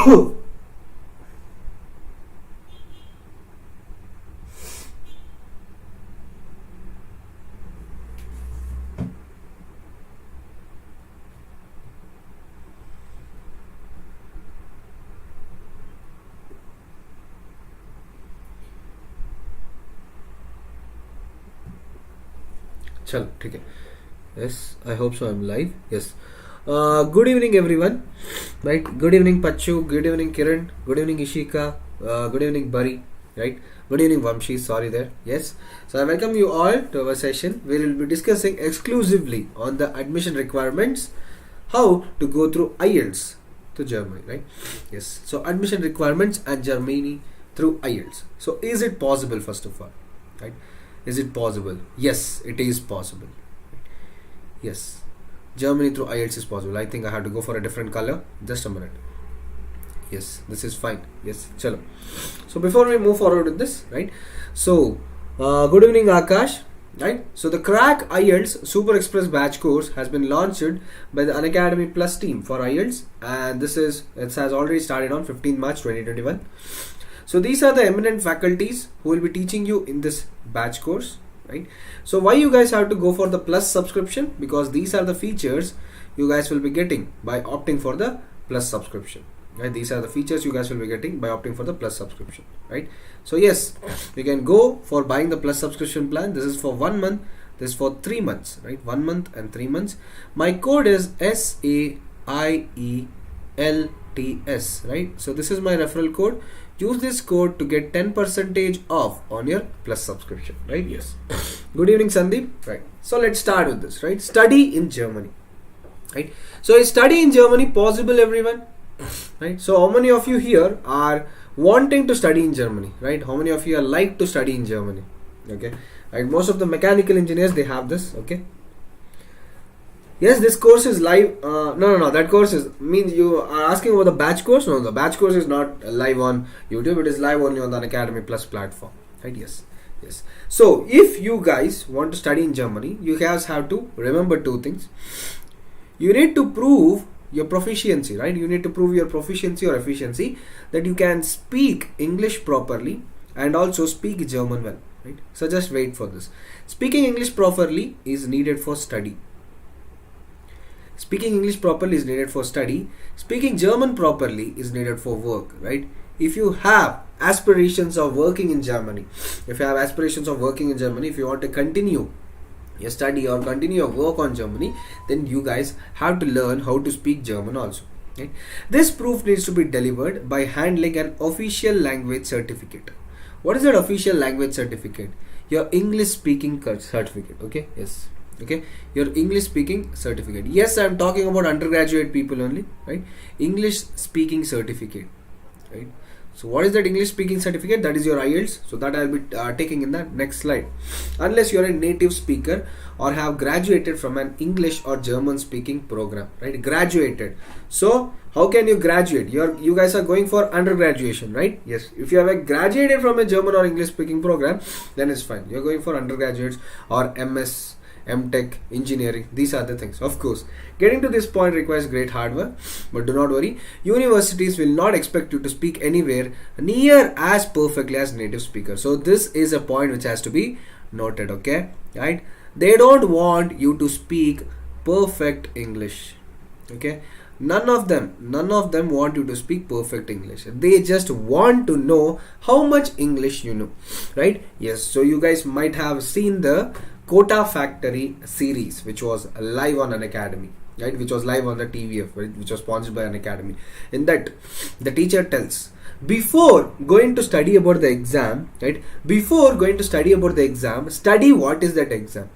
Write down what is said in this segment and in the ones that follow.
चलो ठीक है. Yes, I hope so. I'm live. Yes. Good evening, everyone. Right. Good evening, Pachu. Good evening, Kiran. Good evening, Ishika. Good evening, Bari. Right. Good evening, Vamshi. Sorry there. Yes. So I welcome you all to our session where we'll be discussing exclusively on the admission requirements, how to go through IELTS to Germany. Right. Yes. So admission requirements and Germany through IELTS. So is it possible? First of all, right? Is it possible? Yes, it is possible. Yes, Germany through IELTS is possible. I think I have to go for a different color. Just a minute. Yes, this is fine. Yes, chalo. So before we move forward with this, right? So, good evening, Akash. Right? So the Crack IELTS Super Express Batch course has been launched by the Unacademy Plus team for IELTS, and it has already started on 15 March 2021. So these are the eminent faculties who will be teaching you in this batch course, right? So why you guys have to go for the Plus subscription? Because these are the features you guys will be getting by opting for the Plus subscription, right? These are the features you guys will be getting by opting for the Plus subscription, right? So yes, you can go for buying the Plus subscription plan. This is for 1 month. This is for 3 months, right? 1 month and 3 months. My code is SAIELTS, right? So this is my referral code. Use this code to get 10% off on your Plus subscription, right? Yes. Good evening, Sandeep. Right. So let's start with this, right? Study in Germany, right? So is study in Germany possible, everyone? Right. So how many of you here are wanting to study in Germany, right? How many of you are like to study in Germany? Okay. Right. Most of the mechanical engineers, they have this. Okay. Yes, this course is live. No. That course means you are asking about the batch course. No, the batch course is not live on YouTube. It is live only on the Unacademy Plus platform. Right? Yes. So, if you guys want to study in Germany, you guys have to remember 2 things. You need to prove your proficiency, right? You need to prove your proficiency or efficiency that you can speak English properly and also speak German well. Right? So just wait for this. Speaking English properly is needed for study. Speaking English properly is needed for study. Speaking German properly is needed for work, right? If you have aspirations of working in Germany, if you want to continue your study or continue your work on Germany, then you guys have to learn how to speak German also. Right? This proof needs to be delivered by handling an official language certificate. What is that official language certificate? Your English speaking certificate. Okay, yes. Okay, your English speaking certificate. Yes, I am talking about undergraduate people only, right? English speaking certificate, right? So what is that English speaking certificate? That is your IELTS. So that I'll be taking in the next slide. Unless you're a native speaker or have graduated from an English or German speaking program, right? Graduated. So how can you graduate? You guys are going for undergraduation, right? Yes. If you have graduated from a German or English speaking program, then it's fine. You're going for undergraduates or MS, MTech, engineering. These are the things. Of course, getting to this point requires great hard work, but do not worry. Universities will not expect you to speak anywhere near as perfectly as native speakers. So this is a point which has to be noted. Okay, right? They don't want you to speak perfect English. Okay, none of them want you to speak perfect English. They just want to know how much English you know, right? Yes. So you guys might have seen the Quota Factory series, which was live on Unacademy, right? Which was live on the TVF, right? Which was sponsored by Unacademy. In that, the teacher tells, before going to study about the exam, right? Before going to study about the exam, study what is that exam.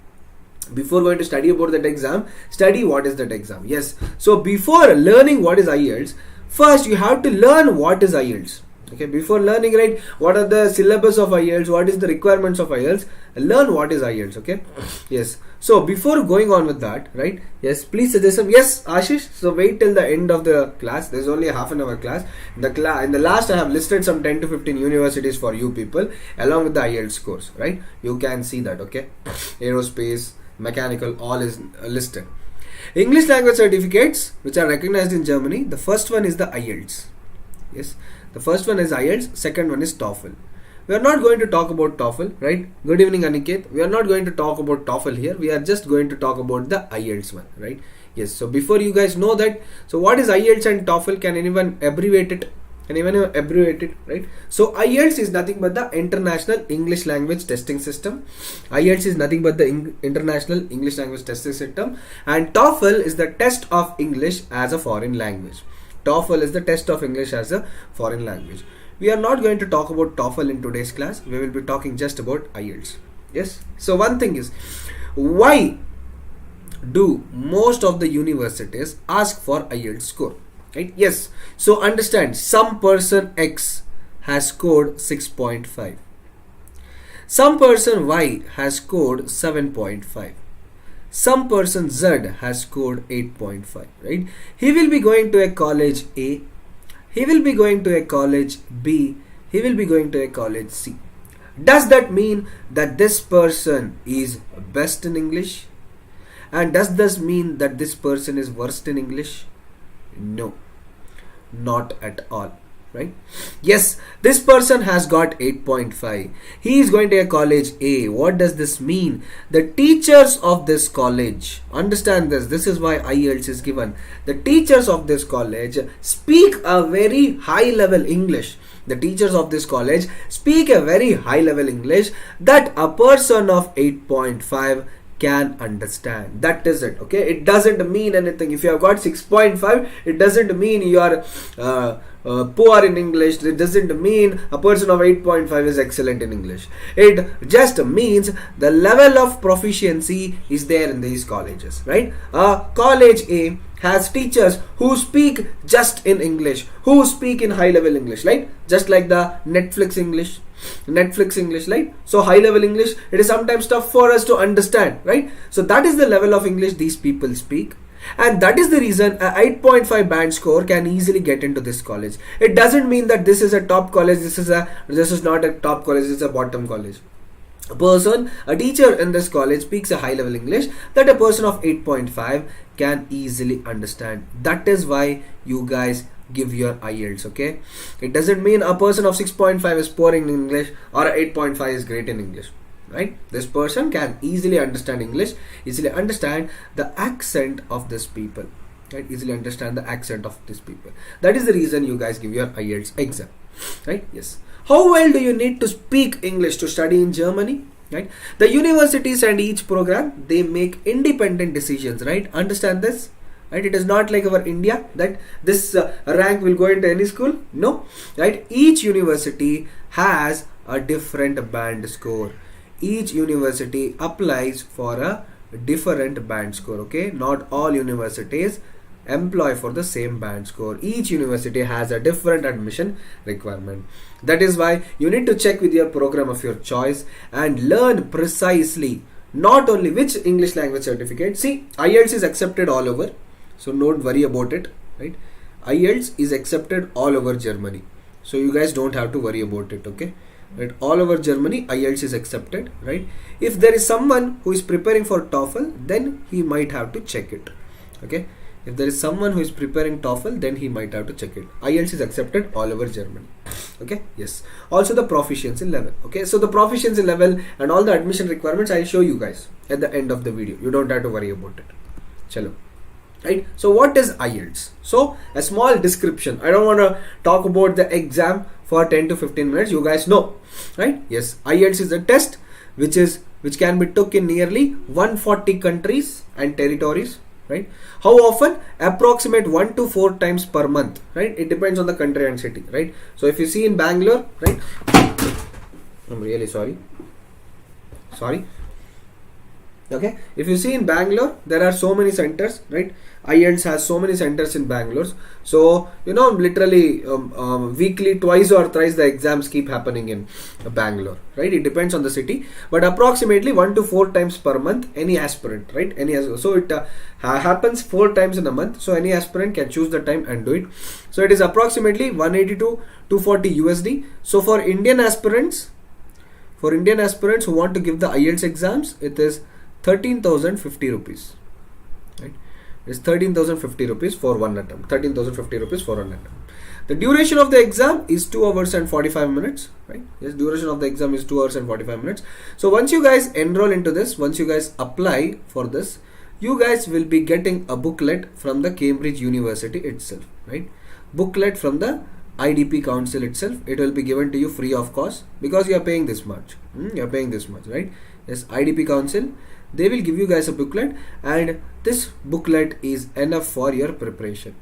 Before going to study about that exam, study what is that exam. Yes. So before learning what is IELTS, first you have to learn what is IELTS. Okay, before learning, right, what are the syllabus of IELTS, what is the requirements of IELTS, learn what is IELTS. Okay, yes. So before going on with that, right, yes, please suggest some. Yes, Ashish, so wait till the end of the class. There's only a half an hour class. In the last I have listed some 10 to 15 universities for you people along with the IELTS course, right? You can see that. Okay, aerospace, mechanical, all is listed. English language certificates which are recognized in Germany. The first one is the IELTS. Yes, the first one is IELTS, second one is TOEFL. We are not going to talk about TOEFL, right? Good evening, Aniket. We are not going to talk about TOEFL here. We are just going to talk about the IELTS one, right? Yes, so before you guys know that, so what is IELTS and TOEFL? Can anyone abbreviate it? Can anyone abbreviate it, right? So IELTS is nothing but the International English Language Testing System. IELTS is nothing but the International English Language Testing System. And TOEFL is the test of English as a foreign language. TOEFL is the test of English as a foreign language. We are not going to talk about TOEFL in today's class. We will be talking just about IELTS. Yes. So one thing is, why do most of the universities ask for IELTS score? Right? Yes. So understand, some person X has scored 6.5. Some person Y has scored 7.5. Some person Z has scored 8.5. Right? He will be going to a college A. He will be going to a college B. He will be going to a college C. Does that mean that this person is best in English? And does this mean that this person is worst in English? No, not at all. Right? Yes, this person has got 8.5. He is going to a college A. What does this mean? The teachers of this college, understand this, this is why IELTS is given. The teachers of this college speak a very high level English. The teachers of this college speak a very high level English that a person of 8.5 can understand. That is it. Okay, it doesn't mean anything. If you have got 6.5, it doesn't mean you are poor in English. It doesn't mean a person of 8.5 is excellent in English. It just means the level of proficiency is there in these colleges, right? College A has teachers who speak just in English, who speak in high level English, right? Just like the Netflix English, right? So high level English, it is sometimes tough for us to understand, right? So that is the level of English these people speak, and that is the reason a 8.5 band score can easily get into this college. It doesn't mean that this is a top college, this is not a top college, this is a bottom college. A teacher in this college speaks a high level English that a person of 8.5 can easily understand. That is why you guys give your IELTS. Okay, it doesn't mean a person of 6.5 is poor in English or 8.5 is great in English, right? This person can easily understand English, easily understand the accent of this people, right? Easily understand the accent of these people. That is the reason you guys give your IELTS exam, right? Yes. How well do you need to speak English to study in Germany? Right? The universities and each program, they make independent decisions, right? Understand this, right? It is not like our India that this rank will go into any school. No, right? Each university has a different band score. Each university applies for a different band score. Okay, not all universities employ for the same band score. Each university has a different admission requirement. That is why you need to check with your program of your choice and learn precisely not only which English language certificate. See, IELTS is accepted all over, so don't worry about it, right? IELTS is accepted all over Germany, so you guys don't have to worry about it. Okay, right? All over Germany IELTS is accepted, right? If there is someone who is preparing for TOEFL, then he might have to check it. Okay, if there is someone who is preparing TOEFL, then he might have to check it. IELTS is accepted all over Germany. Okay, yes. Also the proficiency level. Okay, so the proficiency level and all the admission requirements I'll show you guys at the end of the video. You don't have to worry about it. Chalo. Right? So what is IELTS? So a small description. I don't want to talk about the exam for 10 to 15 minutes. You guys know, right? Yes, IELTS is a test which can be took in nearly 140 countries and territories. Right? How often? Approximate 1 to 4 times per month. Right? It depends on the country and city. Right? So if you see in Bangalore, right? I'm really sorry. Okay, if you see in Bangalore, there are so many centers, right? IELTS has so many centers in Bangalore. So, you know, literally weekly, twice or thrice the exams keep happening in Bangalore, right? It depends on the city, but approximately 1 to 4 times per month, any aspirant, right? So it happens 4 times in a month. So any aspirant can choose the time and do it. So it is approximately 180 to 240 USD. So for Indian aspirants who want to give the IELTS exams, it is 13,050 rupees, right? It's 13,050 rupees for one attempt. 13,050 rupees for one attempt. The duration of the exam is 2 hours and 45 minutes, right? Yes, duration of the exam is 2 hours and 45 minutes. So once you guys enroll into this, once you guys apply for this, you guys will be getting a booklet from the Cambridge University itself, right? Booklet from the IDP Council itself. It will be given to you free of cost because you are paying this much. You are paying this much, right? Yes, IDP Council. They will give you guys a booklet, and this booklet is enough for your preparation.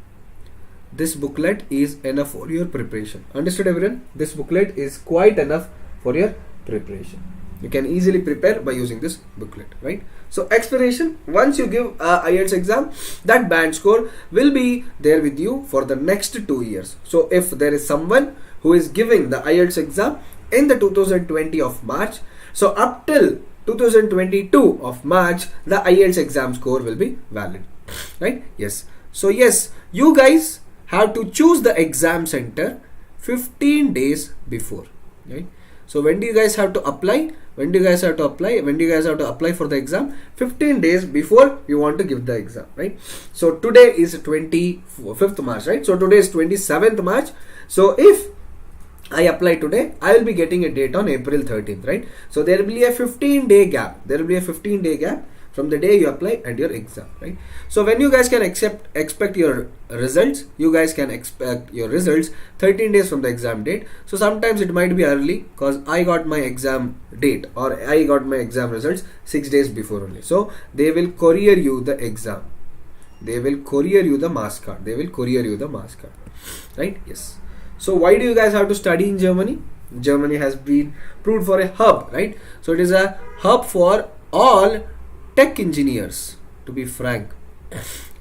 This booklet is enough for your preparation. Understood, everyone? This booklet is quite enough for your preparation. You can easily prepare by using this booklet, right? So explanation, once you give IELTS exam, that band score will be there with you for the next 2 years. So if there is someone who is giving the IELTS exam in the 2020 of March, so up till 2022 of March, the IELTS exam score will be valid, right? Yes. So yes, you guys have to choose the exam center 15 days before, right? So when do you guys have to apply? When do you guys have to apply? When do you guys have to apply for the exam? 15 days before you want to give the exam, right? So today is 25th March, right? So today is 27th March. So if I apply today, I will be getting a date on April 13th, right? So there will be a 15-day gap. There will be a 15-day gap from the day you apply and your exam, right? So when you guys can expect your results, you guys can expect your results 13 days from the exam date. So sometimes it might be early because I got my exam date or I got my exam results 6 days before only. So they will courier you the exam. They will courier you the mass card. They will courier you the mass card, right? Yes. So why do you guys have to study in Germany? Germany has been proved for a hub, right? So it is a hub for all tech engineers, to be frank.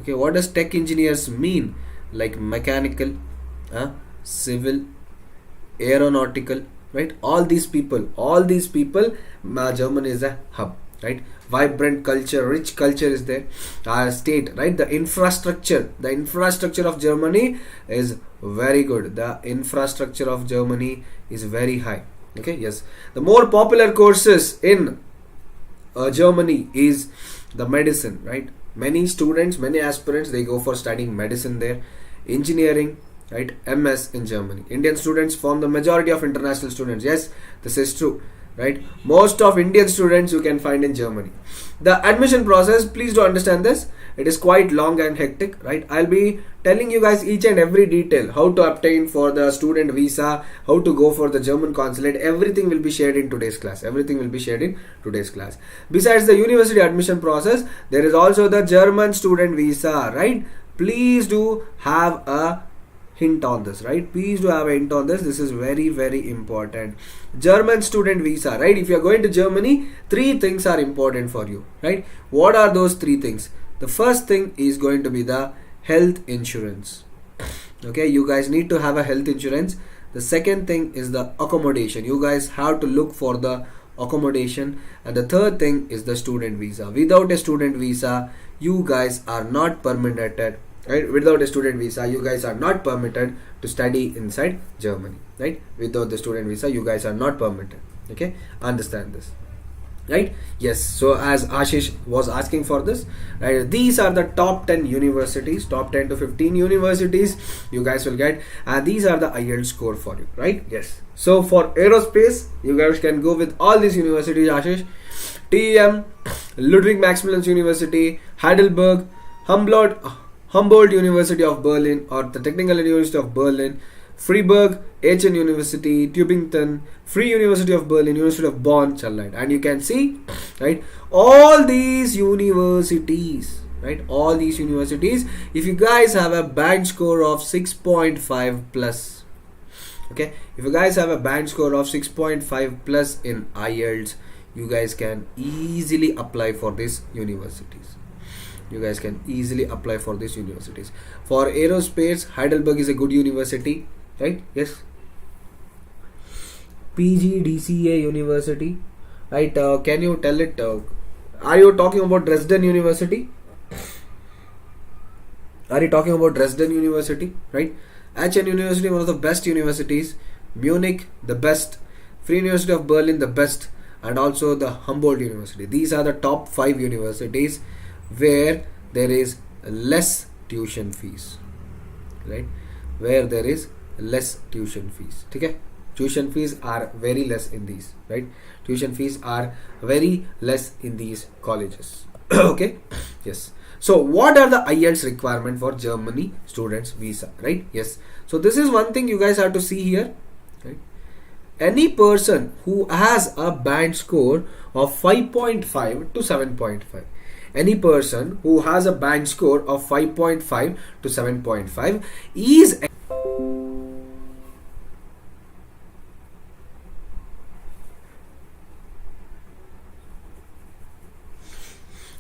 Okay, what does tech engineers mean? Like mechanical, civil, aeronautical, right? All these people, Germany is a hub, right? Vibrant culture, rich culture is there. State, right? The infrastructure of Germany is very good. The infrastructure of Germany is very high. Okay, yes. The more popular courses in Germany is the medicine, right? Many students, many aspirants, they go for studying medicine there. Engineering, right? MS in Germany. Indian students form the majority of international students. Yes, this is true, right? Most of Indian students you can find in Germany. The admission process, please do understand this. It is quite long and hectic, right? I'll be telling you guys each and every detail, how to obtain for the student visa, how to go for the German consulate. Everything will be shared in today's class. Besides the university admission process, there is also the German student visa, right? Please do have a hint on this, right? Please do have a hint on this. This is very, very important. German student visa, right? If you are going to Germany, 3 things are important for you, right? What are those 3 things? The first thing is going to be the health insurance. Okay, you guys need to have a health insurance. The second thing is the accommodation. You guys have to look for the accommodation. And the third thing is the student visa. Without a student visa, you guys are not permitted, right? Without a student visa, you guys are not permitted to study inside Germany, right? Without the student visa, you guys are not permitted. Okay, understand this, right? Yes. So as Ashish was asking for this, right? These are the top 10 universities, top 10 to 15 universities you guys will get, and these are the IELTS score for you, right? Yes. So for aerospace, you guys can go with all these universities, Ashish. TEM, Ludwig Maximilian University, Heidelberg, Humboldt University of Berlin, or the Technical University of Berlin, Freiburg, HN University, Tübingen, Free University of Berlin, University of Bonn, and you can see, right, all these universities, right, all these universities, if you guys have a band score of 6.5 plus, okay, if you guys have a band score of 6.5 plus in IELTS, you guys can easily apply for these universities. For aerospace, Heidelberg is a good university, right? Yes. PGDCA University, right? Can you tell it? Are you talking about Dresden University? Right? HN University, one of the best universities. Munich, the best. Free University of Berlin, the best. And also the Humboldt University. These are the top 5 universities where there is less tuition fees, right? Where there is less tuition fees. Okay, tuition fees are very less in these, right? Tuition fees are very less in these colleges. Okay, yes. So what are the IELTS requirement for Germany students visa, right? Yes. So this is one thing you guys have to see here, right? Any person who has a band score of 5.5 to 7.5, any person who has a band score of 5.5 to 7.5 is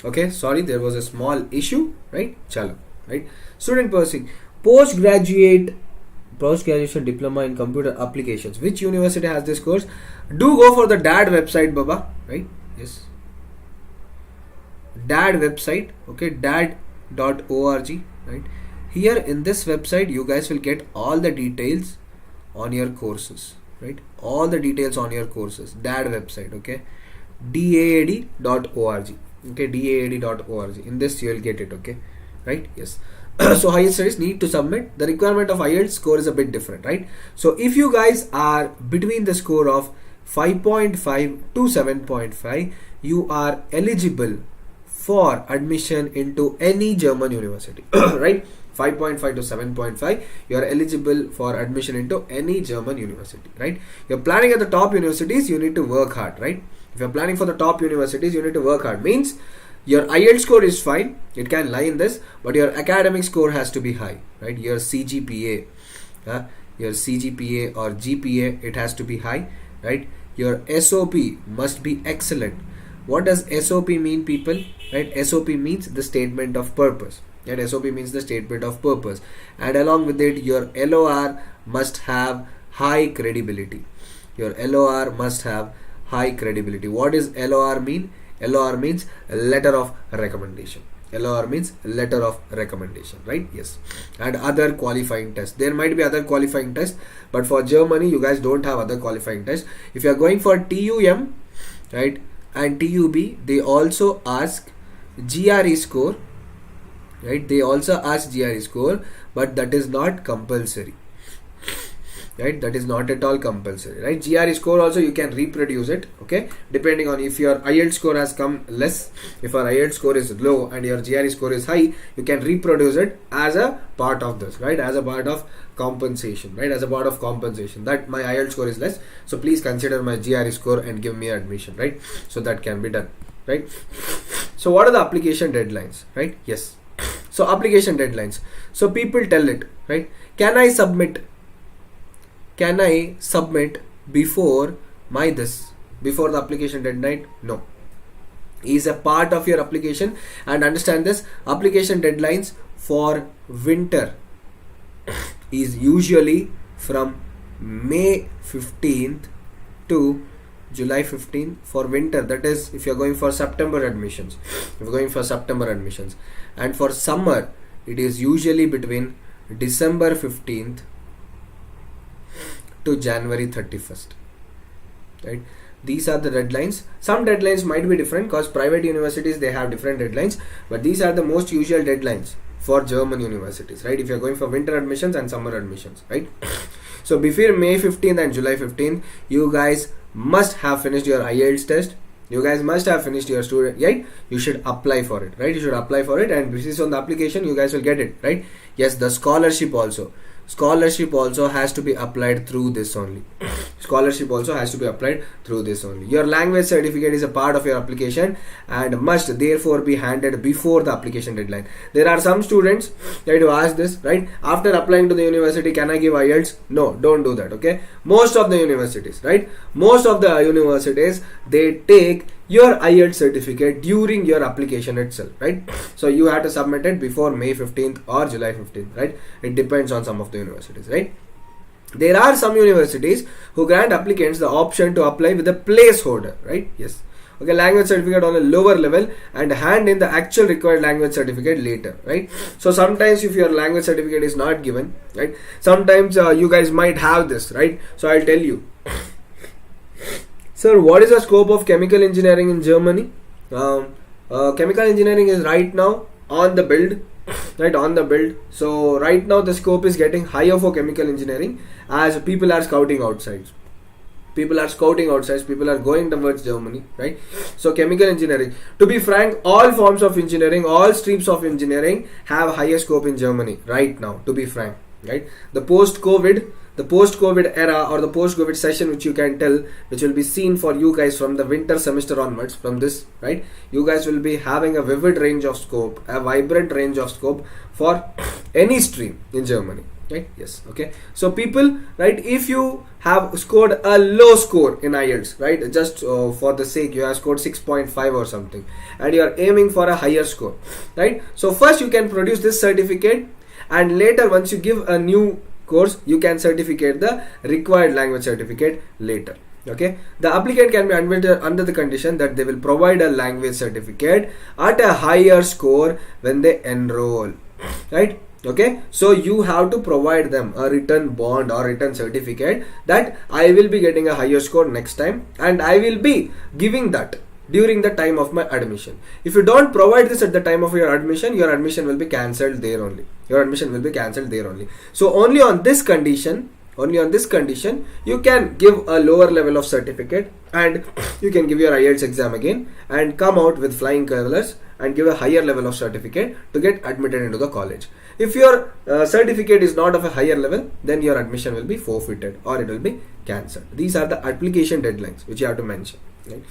okay, sorry, there was a small issue, right? Chalo, right? Student pursuing postgraduation diploma in computer applications. Which university has this course? Do go for the DAD website, Baba, right? Yes. DAD website, okay, dad.org, right? Here in this website, you guys will get all the details on your courses, right? All the details on your courses. DAD website, okay? daad.org. Okay, daad.org. In this you will get it, okay, right? Yes. So higher studies need to submit. The requirement of IELTS score is a bit different, right? So if you guys are between the score of 5.5 to 7.5, you are eligible for admission into any German university, right? 5.5 to 7.5, you are eligible for admission into any German university, right? You're planning at the top universities, you need to work hard, right? If you're planning for the top universities, you need to work hard. Means your IELTS score is fine, it can lie in this, but your academic score has to be high, right? Your CGPA, your CGPA or GPA, it has to be high, right? Your SOP must be excellent. What does SOP mean, people? Right? SOP means the statement of purpose. And SOP means the statement of purpose. And along with it, your LOR must have high credibility. Your LOR must have high credibility. What does LOR mean? LOR means letter of recommendation. LOR means letter of recommendation, right? Yes. And other qualifying tests. There might be other qualifying tests, but for Germany, you guys don't have other qualifying tests. If you are going for TUM, right, and TUB, they also ask GRE score, right? They also ask GRE score, but that is not compulsory, right? That is not at all compulsory, right? GRE score also you can reproduce it, okay, depending on if your IELTS score has come less. If your IELTS score is low and your GRE score is high, you can reproduce it as a part of this, right? As a part of compensation, right? As a part of compensation that my IELTS score is less, so please consider my GRE score and give me admission, right? So that can be done, right? So what are the application deadlines, right? Yes. So application deadlines. So people tell it, right? Can I submit before before the application deadline? No. Is a part of your application, and understand this, application deadlines for winter is usually from May 15th to July 15th for winter. That is if you're going for September admissions. If you're going for September admissions. And for summer, it is usually between December 15th to January 31st, right? These are the deadlines. Some deadlines might be different because private universities, they have different deadlines, but these are the most usual deadlines for German universities, right? If you're going for winter admissions and summer admissions, right? So before May 15th and July 15th, you guys must have finished your IELTS test. You guys must have finished your student, right? You should apply for it, right? You should apply for it, and this is on the application, you guys will get it, right? Yes, the scholarship also has to be applied through this only. Scholarship also has to be applied through this only. Your language certificate is a part of your application and must therefore be handed before the application deadline. There are some students that who ask this, right? After applying to the university, can I give IELTS? No, don't do that, okay? Most of the universities, right? Most of the universities, they take your IELTS certificate during your application itself, right? So you have to submit it before May 15th or July 15th, right? It depends on some of the universities, right? There are some universities who grant applicants the option to apply with a placeholder, right? Yes. Okay, language certificate on a lower level and hand in the actual required language certificate later, right? So sometimes if your language certificate is not given, right? Sometimes you guys might have this, right? So I'll tell you. Sir, what is the scope of chemical engineering in Germany? Chemical engineering is right now on the build, right, on the build. So right now the scope is getting higher for chemical engineering as people are scouting outside. People are scouting outside, people are going towards Germany, right? So chemical engineering, to be frank, all forms of engineering, all streams of engineering have higher scope in Germany right now, to be frank, right? The post-COVID era, or the post-COVID session, which you can tell, which will be seen for you guys from the winter semester onwards, from this, right? You guys will be having a vivid range of scope, a vibrant range of scope for any stream in Germany, right? Yes, okay. So people, right, if you have scored a low score in IELTS, right, just for the sake, you have scored 6.5 or something, and you are aiming for a higher score, right? So first you can produce this certificate, and later once you give a new course, you can certificate the required language certificate later. Okay, the applicant can be admitted under the condition that they will provide a language certificate at a higher score when they enroll, right? Okay, so you have to provide them a written bond or written certificate that I will be getting a higher score next time, and I will be giving that during the time of my admission. If you don't provide this at the time of your admission will be cancelled there only. Your admission will be cancelled there only. So only on this condition, you can give a lower level of certificate, and you can give your IELTS exam again and come out with flying colors and give a higher level of certificate to get admitted into the college. If your certificate is not of a higher level, then your admission will be forfeited or it will be cancelled. These are the application deadlines which you have to mention, right?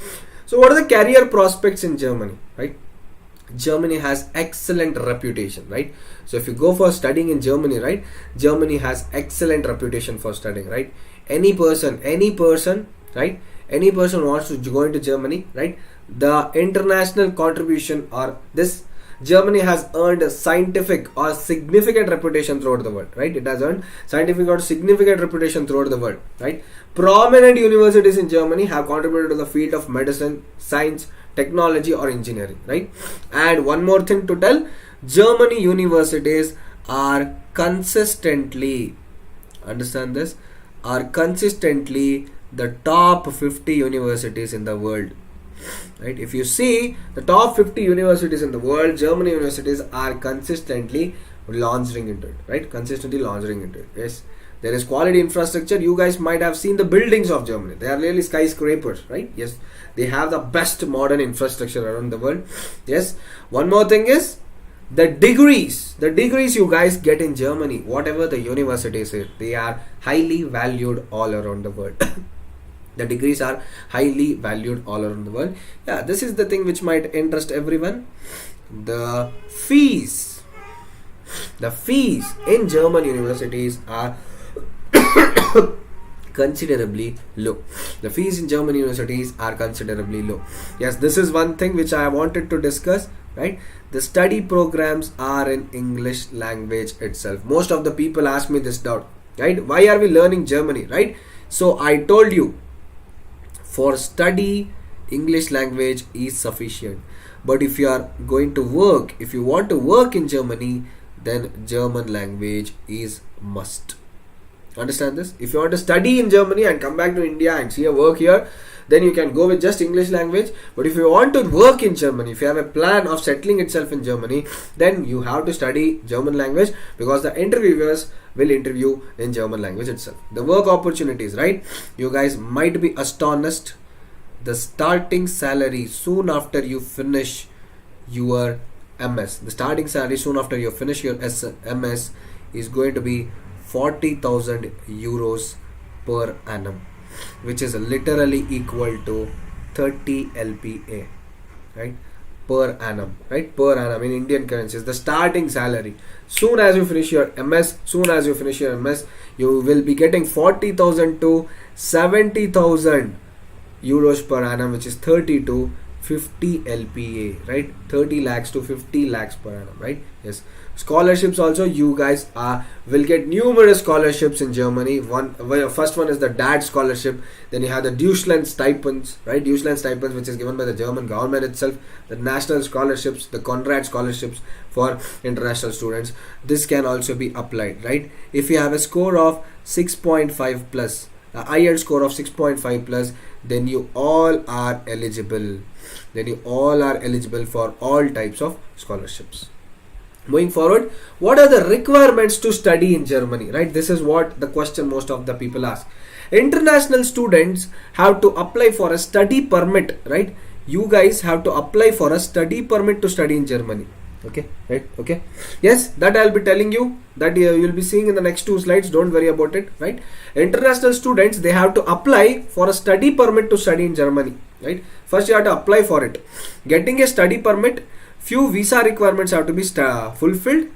So what are the career prospects in Germany, right? Germany has excellent reputation, right? So if you go for studying in Germany, right, Germany has excellent reputation for studying, right? Any person, right, any person wants to go into Germany, right, the international contribution, or this Germany has earned a scientific or significant reputation throughout the world, right? It has earned scientific or significant reputation throughout the world, right? Prominent universities in Germany have contributed to the field of medicine, science, technology or engineering, right? And one more thing to tell, Germany universities are consistently, understand this, are consistently the top 50 universities in the world, right? If you see the top 50 universities in the world, Germany universities are consistently launching into it, right? Consistently launching into it. Yes, there is quality infrastructure. You guys might have seen the buildings of Germany. They are really skyscrapers, right? Yes, they have the best modern infrastructure around the world. Yes, one more thing is the degrees you guys get in Germany, whatever the universities is, they are highly valued all around the world. The degrees are highly valued all around the world. Yeah, this is the thing which might interest everyone. The fees in German universities are considerably low. The fees in German universities are considerably low. Yes, this is one thing which I wanted to discuss, right? The study programs are in English language itself. Most of the people ask me this doubt, right? Why are we learning Germany, right? So I told you, for study, English language is sufficient. But if you are going to work, if you want to work in Germany, then German language is must. Understand this? If you want to study in Germany and come back to India and see a work here, then you can go with just English language. But if you want to work in Germany, if you have a plan of settling itself in Germany, then you have to study German language, because the interviewers will interview in German language itself. The work opportunities, right? You guys might be astonished. The starting salary soon after you finish your MS, the starting salary soon after you finish your MS is going to be 40,000 euros per annum, which is literally equal to 30 LPA, right? Per annum, right? Per annum in Indian currencies, the starting salary. Soon as you finish your MS, you will be getting 40,000 to 70,000 euros per annum, which is 30 to 50 LPA, right? 30 lakhs to 50 lakhs per annum, right? Yes. Scholarships also, you guys will get numerous scholarships in Germany. First one is the DAD scholarship. Then you have the Deutschland stipends, right? Deutschland stipends, which is given by the German government itself. The national scholarships, the Conrad scholarships for international students. This can also be applied, right? If you have a score of 6.5 plus, IELTS score of 6.5 plus, then you all are eligible. For all types of scholarships. Moving forward, what are the requirements to study in Germany, right? This is what the question most of the people ask. International students have to apply for a study permit, right? You guys have to apply for a study permit to study in Germany. Okay, right? Okay. Yes, that I'll be telling you, that you'll be seeing in the next 2 slides. Don't worry about it, right? International students, they have to apply for a study permit to study in Germany, right? First you have to apply for it. Getting a study permit, few visa requirements have to be fulfilled.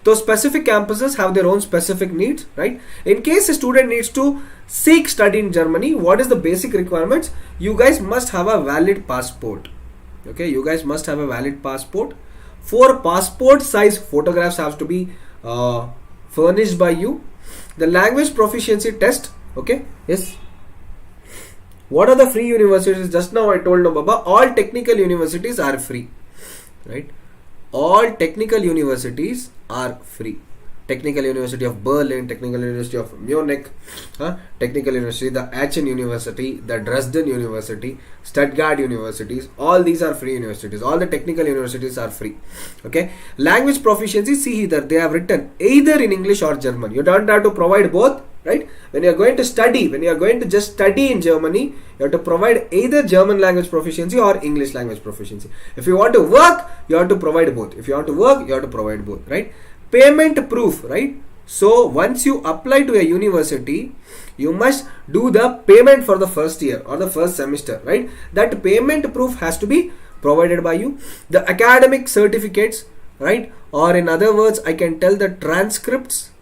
Those specific campuses have their own specific needs, right? In case a student needs to seek study in Germany, what is the basic requirements? You guys must have a valid passport. Okay, you guys must have a valid passport. 4 passport size photographs have to be furnished by you. The language proficiency test. Okay, yes. What are the free universities? Just now I told no Baba, all technical universities are free, right? All technical universities are free. Technical University of Berlin, Technical University of Munich, Technical University, the Aachen University, the Dresden University, Stuttgart universities, all these are free universities. All the technical universities are free. Okay. Language proficiency, see here, they have written either in English or German. You don't have to provide both, right? When you are going to study, when you are going to just study in Germany, you have to provide either German language proficiency or English language proficiency. If you want to work, you have to provide both. If you want to work, you have to provide both, right? Payment proof, right? So once you apply to a university, you must do the payment for the first year or the first semester, right? That payment proof has to be provided by you. The academic certificates, right? Or in other words, I can tell the transcripts,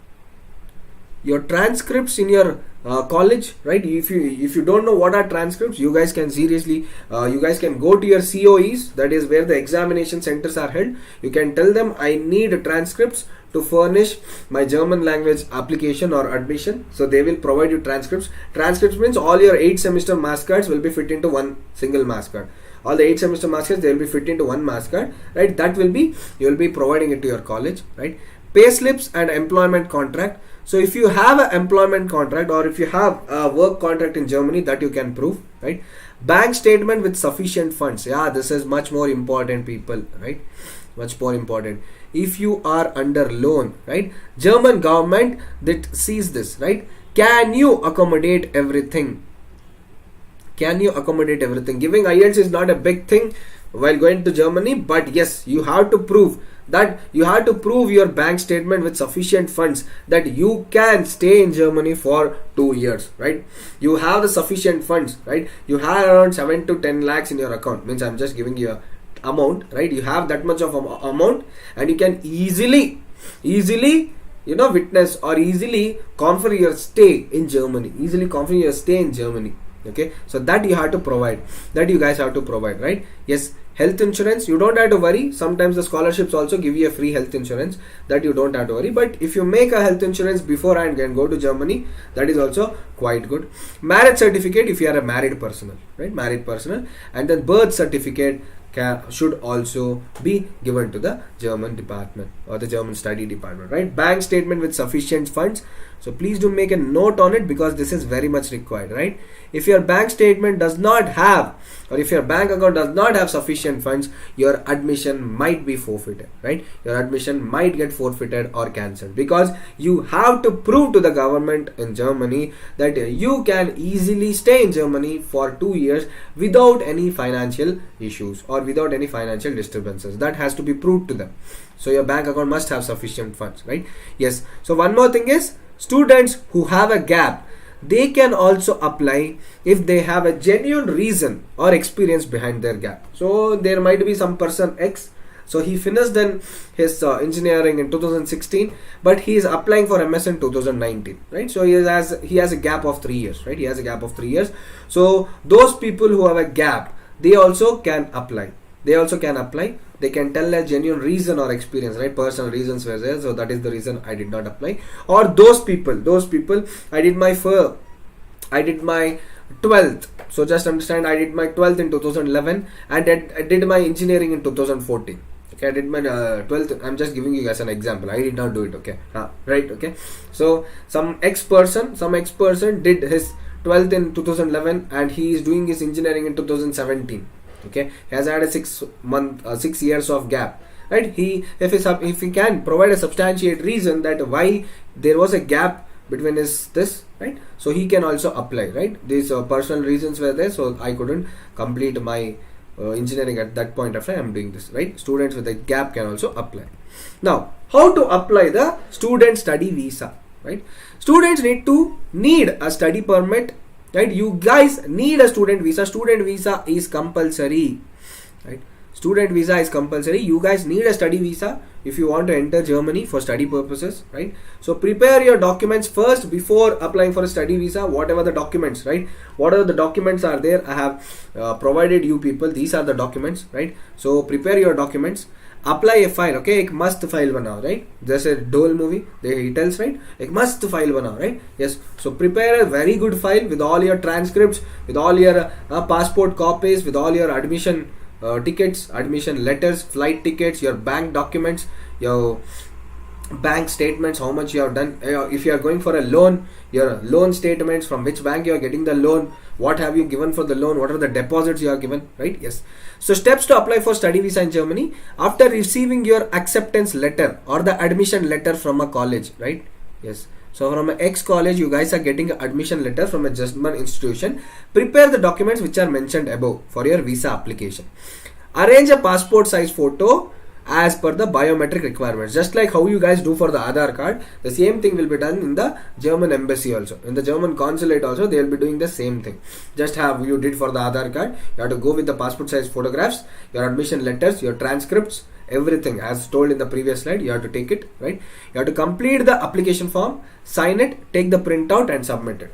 your transcripts in your college, right? If you don't know what are transcripts, you guys can seriously you guys can go to your COEs, that is where the examination centers are held. You can tell them, I need transcripts to furnish my German language application or admission. So they will provide you transcripts. Transcripts means all your 8 semester marks cards will be fit into one single marks card. All the 8 semester marks cards, they will be fit into one marks card, right? That will be, you will be providing it to your college, right? Pay slips and employment contract. So if you have an employment contract or if you have a work contract in Germany, that you can prove, right? Bank statement with sufficient funds. Yeah, this is much more important, people, right? Much more important. If you are under loan, right? German government that sees this, right? Can you accommodate everything? Can you accommodate everything? Giving IELTS is not a big thing while going to Germany, but yes, you have to prove that, you have to prove your bank statement with sufficient funds that you can stay in Germany for 2 years, right? You have the sufficient funds, right? You have around 7 to 10 lakhs in your account, means I'm just giving you a amount, right? You have that much of amount and you can easily witness or easily confer your stay in Germany, okay? So that you have to provide, that you guys have to provide, right? Yes. Health insurance, you don't have to worry. Sometimes the scholarships also give you a free health insurance, that you don't have to worry. But if you make a health insurance beforehand and go to Germany, that is also quite good. Marriage certificate, if you are a married person, right? Married person. And then birth certificate should also be given to the German department or the German study department, right? Bank statement with sufficient funds. So please do make a note on it because this is very much required, right? If your bank statement does not have, or if your bank account does not have sufficient funds, your admission might be forfeited, right? Your admission might get forfeited or cancelled because you have to prove to the government in Germany that you can easily stay in Germany for 2 years without any financial issues or without any financial disturbances. That has to be proved to them. So your bank account must have sufficient funds, right? Yes. So one more thing is, students who have a gap, they can also apply if they have a genuine reason or experience behind their gap. So there might be some person X, so he finished then his engineering in 2016, but he is applying for MS in 2019, right? So he has a gap of 3 years, right? He has a gap of 3 years. So those people who have a gap, they also can apply. They can tell a genuine reason or experience, right? Personal reasons were there, so that is the reason I did not apply. Or those people, I did my 12th. So just understand, I did my 12th in 2011 and I did my engineering in 2014. Okay, I did my 12th. I'm just giving you guys an example. I did not do it. Okay, right? Okay. So some ex person did his 12th in 2011 and he is doing his engineering in 2017. Okay, he has had a 6 years of gap, right? If he can provide a substantiate reason that why there was a gap between this, right? So he can also apply, right? These personal reasons were there, so I couldn't complete my engineering at that point of time. I'm doing this, right? Students with a gap can also apply. Now, how to apply the student study visa, right? Students need a study permit, right? You guys need a student visa. Student visa is compulsory, right? Student visa is compulsory. You guys need a study visa if you want to enter Germany for study purposes, right? So prepare your documents first before applying for a study visa. Whatever the documents, right? Whatever the documents are there, I have provided you people. These are the documents, right? So prepare your documents. Apply a file, okay? एक मस्त file बनाओ, right? जैसे Dole movie, he tells, right? एक मस्त file बनाओ, right? Yes. So prepare a very good file with all your transcripts, with all your passport copies, with all your admission tickets, admission letters, flight tickets, your bank documents, your bank statements, how much you have done. If you are going for a loan, your loan statements, from which bank you are getting the loan, what have you given for the loan, what are the deposits you are given, right? Yes. So steps to apply for study visa in Germany: after receiving your acceptance letter or the admission letter from a college, right? Yes. So from an ex-college, you guys are getting an admission letter from a German institution. Prepare the documents which are mentioned above for your visa application. Arrange a passport size photo as per the biometric requirements. Just like how you guys do for the Aadhaar card, the same thing will be done in the German embassy also. In the German consulate also, they will be doing the same thing. Just have you did for the Aadhaar card, you have to go with the passport size photographs, your admission letters, your transcripts, everything as told in the previous slide. You have to take it, right? You have to complete the application form, sign it, take the printout and submit it,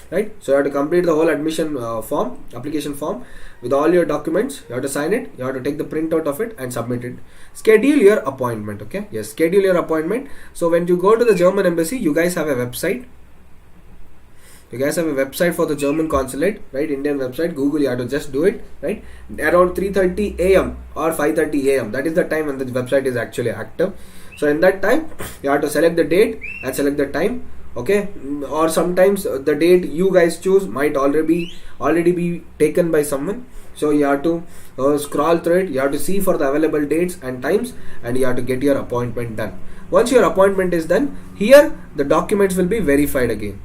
right? So you have to complete the whole admission application form with all your documents. You have to sign it, you have to take the printout of it and submit it. Schedule your appointment, okay? Yes, schedule your appointment. So when you go to the German embassy, you guys have a website. You guys have a website for the German consulate, right? Indian website. Google, you have to just do it, right? Around 3:30 a.m. or 5:30 a.m. That is the time when the website is actually active. So in that time, you have to select the date and select the time, okay? Or sometimes the date you guys choose might already be taken by someone. So you have to scroll through it. You have to see for the available dates and times, and you have to get your appointment done. Once your appointment is done, here the documents will be verified again.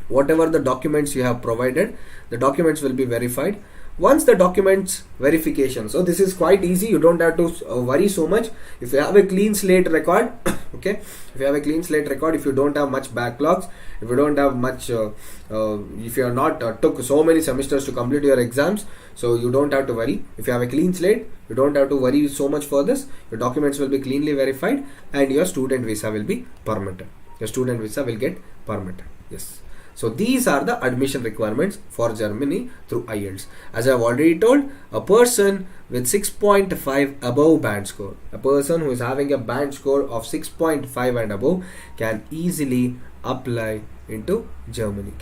Whatever the documents you have provided, the documents will be verified. Once the documents verification, so this is quite easy. You don't have to worry so much. If you have a clean slate record, okay, if you have a clean slate record, if you don't have much backlogs, if you don't have much if you are not took so many semesters to complete your exams, so you don't have to worry. If you have a clean slate, you don't have to worry so much for this. Your documents will be cleanly verified and your student visa will be permitted. Your student visa will get permitted. Yes. So these are the admission requirements for Germany through IELTS. As I have already told, a person with 6.5 above band score, a person who is having a band score of 6.5 and above can easily apply into Germany.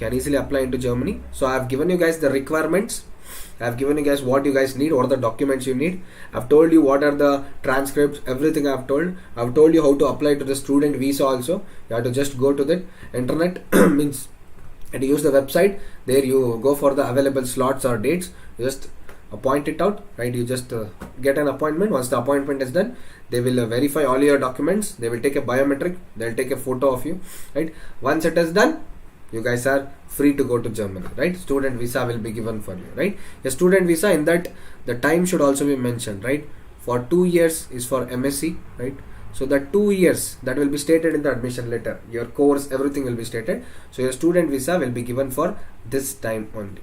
So I have given you guys the requirements. I have given you guys what you guys need, what are the documents you need. I have told you what are the transcripts, everything I have told. I have told you how to apply to the student visa also. You have to just go to the internet means and use the website. There you go for the available slots or dates. You just appoint it out, right? You just get an appointment. Once the appointment is done, they will verify all your documents. They will take a biometric. They will take a photo of you, right? Once it is done, you guys are free to go to Germany, right? Student visa will be given for you, right? A student visa, in that the time should also be mentioned, right? For 2 years is for MSc, right? So the 2 years that will be stated in the admission letter, your course, everything will be stated. So your student visa will be given for this time only,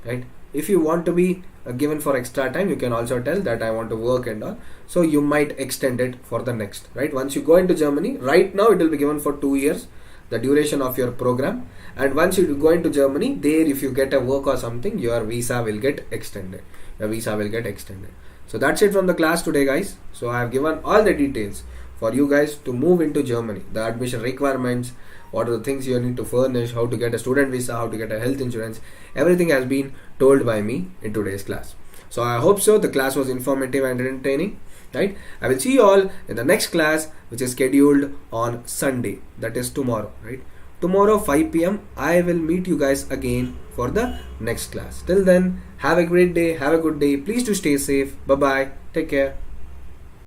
right? If you want to be given for extra time, you can also tell that I want to work and all. So you might extend it for the next, right? Once you go into Germany, right now it will be given for 2 years, the duration of your program. And once you go into Germany, there if you get a work or something, your visa will get extended. So that's it from the class today, guys. So I have given all the details for you guys to move into Germany, the admission requirements, what are the things you need to furnish, how to get a student visa, how to get a health insurance. Everything has been told by me in today's class. So I hope so the class was informative and entertaining, right? I will see you all in the next class, which is scheduled on Sunday, that is tomorrow, right? Tomorrow 5 p.m. I will meet you guys again for the next class. Till then, have a great day, have a good day. Please do stay safe. Bye bye. Take care.